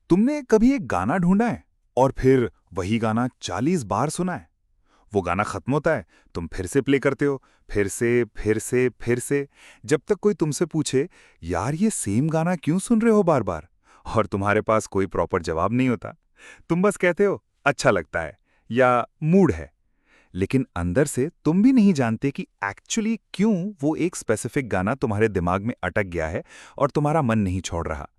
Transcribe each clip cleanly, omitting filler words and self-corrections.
तुमने कभी एक गाना ढूंढा है और फिर वही गाना 40 बार सुना है। वो गाना खत्म होता है, तुम फिर से प्ले करते हो, फिर से जब तक कोई तुमसे पूछे, यार ये सेम गाना क्यों सुन रहे हो बार बार। और तुम्हारे पास कोई प्रॉपर जवाब नहीं होता। तुम बस कहते हो अच्छा लगता है या मूड है। लेकिन अंदर से तुम भी नहीं जानते कि एक्चुअली क्यों वो एक स्पेसिफिक गाना तुम्हारे दिमाग में अटक गया है और तुम्हारा मन नहीं छोड़ रहा।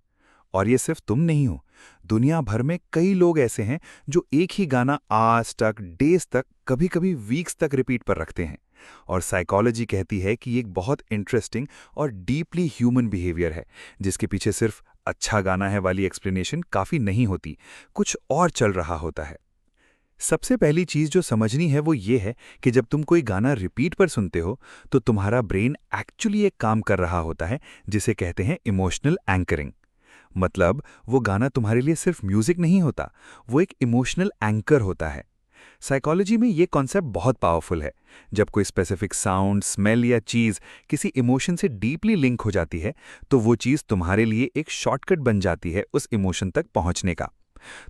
और ये सिर्फ तुम नहीं हो, दुनिया भर में कई लोग ऐसे हैं जो एक ही गाना आज तक, डेज तक, कभी कभी वीक्स तक रिपीट पर रखते हैं। और साइकोलॉजी कहती है कि ये एक बहुत इंटरेस्टिंग और डीपली ह्यूमन बिहेवियर है, जिसके पीछे सिर्फ अच्छा गाना है वाली एक्सप्लेनेशन काफी नहीं होती, कुछ और चल रहा होता है। सबसे पहली चीज जो समझनी है वो ये है कि जब तुम कोई गाना रिपीट पर सुनते हो तो तुम्हारा ब्रेन एक्चुअली एक काम कर रहा होता है जिसे कहते हैं इमोशनल एंकरिंग। मतलब वो गाना तुम्हारे लिए सिर्फ म्यूजिक नहीं होता, वो एक इमोशनल एंकर होता है। साइकोलॉजी में ये कॉन्सेप्ट बहुत पावरफुल है। जब कोई स्पेसिफिक साउंड, स्मेल या चीज किसी इमोशन से डीपली लिंक हो जाती है, तो वो चीज तुम्हारे लिए एक शॉर्टकट बन जाती है उस इमोशन तक पहुंचने का।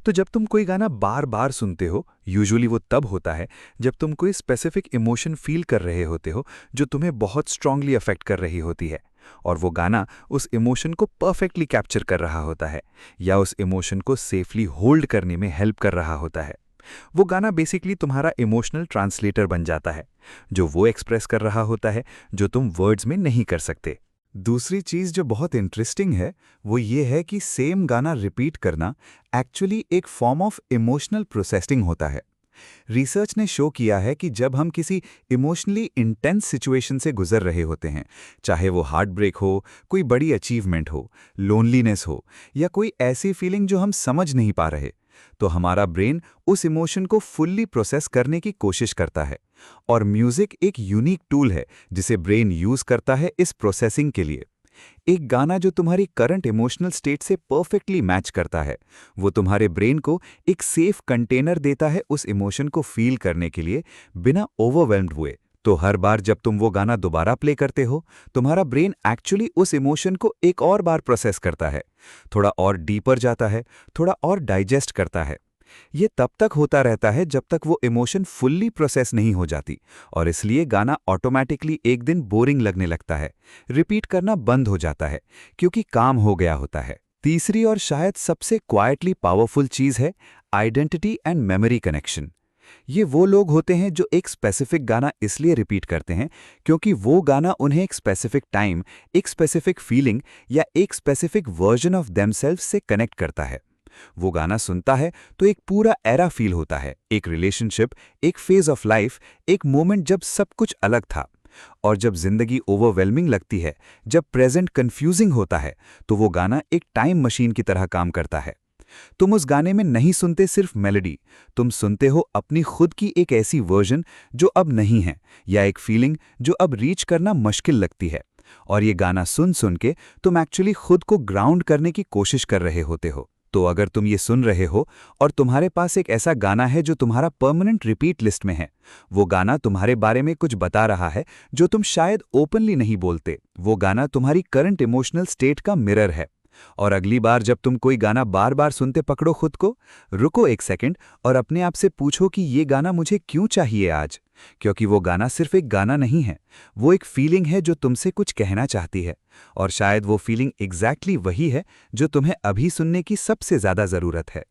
तो जब तुम कोई गाना बार बार सुनते हो, यूजुअली वो तब होता है जब तुम कोई स्पेसिफिक इमोशन फील कर रहे होते हो जो तुम्हें बहुत स्ट्रांगली अफेक्ट कर रही होती है। और वो गाना उस इमोशन को परफेक्टली कैप्चर कर रहा होता है या उस इमोशन को सेफली होल्ड करने में हेल्प कर रहा होता है। वो गाना बेसिकली तुम्हारा इमोशनल ट्रांसलेटर बन जाता है, जो वो एक्सप्रेस कर रहा होता है जो तुम वर्ड्स में नहीं कर सकते। दूसरी चीज जो बहुत इंटरेस्टिंग है वो ये है कि सेम गाना रिपीट करना एक्चुअली एक फॉर्म ऑफ इमोशनल प्रोसेसिंग होता है। रिसर्च ने शो किया है कि जब हम किसी इमोशनली इंटेंस सिचुएशन से गुजर रहे होते हैं, चाहे वो हार्ट ब्रेक हो, कोई बड़ी अचीवमेंट हो, लोनलीनेस हो या कोई ऐसी फीलिंग जो हम समझ नहीं पा रहे, तो हमारा ब्रेन उस इमोशन को फुल्ली प्रोसेस करने की कोशिश करता है। और म्यूजिक एक यूनिक टूल है जिसे ब्रेन यूज करता है इस प्रोसेसिंग के लिए। एक गाना जो तुम्हारी करंट इमोशनल स्टेट से परफेक्टली मैच करता है, वो तुम्हारे ब्रेन को एक सेफ कंटेनर देता है उस इमोशन को फील करने के लिए, बिना ओवरवेल्म्ड हुए। तो हर बार जब तुम वो गाना दोबारा प्ले करते हो, तुम्हारा ब्रेन एक्चुअली उस इमोशन को एक और बार प्रोसेस करता है, थोड़ा और डीपर जाता है, थोड़ा और डाइजेस्ट करता है। ये तब तक होता रहता है जब तक वो इमोशन फुल्ली प्रोसेस नहीं हो जाती, और इसलिए गाना ऑटोमैटिकली एक दिन बोरिंग लगने लगता है, रिपीट करना बंद हो जाता है, क्योंकि काम हो गया होता है। तीसरी और शायद सबसे क्वाइटली पावरफुल चीज है आइडेंटिटी एंड मेमोरी कनेक्शन। ये वो लोग होते हैं जो एक स्पेसिफिक गाना इसलिए रिपीट करते हैं क्योंकि वो गाना उन्हें एक स्पेसिफिक टाइम, एक स्पेसिफिक फीलिंग या एक स्पेसिफिक वर्जन ऑफ देमसेल्व्स से कनेक्ट करता है। वो गाना सुनता है तो एक पूरा एरा फील होता है, एक रिलेशनशिप, एक फेज ऑफ लाइफ, एक मोमेंट जब सब कुछ अलग था। और जब जिंदगी ओवरवेलमिंग लगती है, जब प्रेजेंट कंफ्यूजिंग होता है, तो वो गाना एक टाइम मशीन की तरह काम करता है। तुम उस गाने में नहीं सुनते सिर्फ मेलोडी, तुम सुनते हो अपनी खुद की एक ऐसी वर्जन जो अब नहीं है, या एक फीलिंग जो अब रीच करना मुश्किल लगती है। और ये गाना सुन सुन के तुम एक्चुअली खुद को ग्राउंड करने की कोशिश कर रहे होते हो। तो अगर तुम ये सुन रहे हो और तुम्हारे पास एक ऐसा गाना है जो तुम्हारा परमानेंट रिपीट लिस्ट में है, वो गाना तुम्हारे बारे में कुछ बता रहा है जो तुम शायद ओपनली नहीं बोलते, वो गाना तुम्हारी करंट इमोशनल स्टेट का मिरर है। और अगली बार जब तुम कोई गाना बार बार सुनते पकड़ो खुद को, रुको एक सेकंड और अपने आप से पूछो कि ये गाना मुझे क्यों चाहिए आज। क्योंकि वो गाना सिर्फ एक गाना नहीं है, वो एक फीलिंग है जो तुमसे कुछ कहना चाहती है। और शायद वो फीलिंग एग्जैक्टली वही है जो तुम्हें अभी सुनने की सबसे ज्यादा जरूरत है।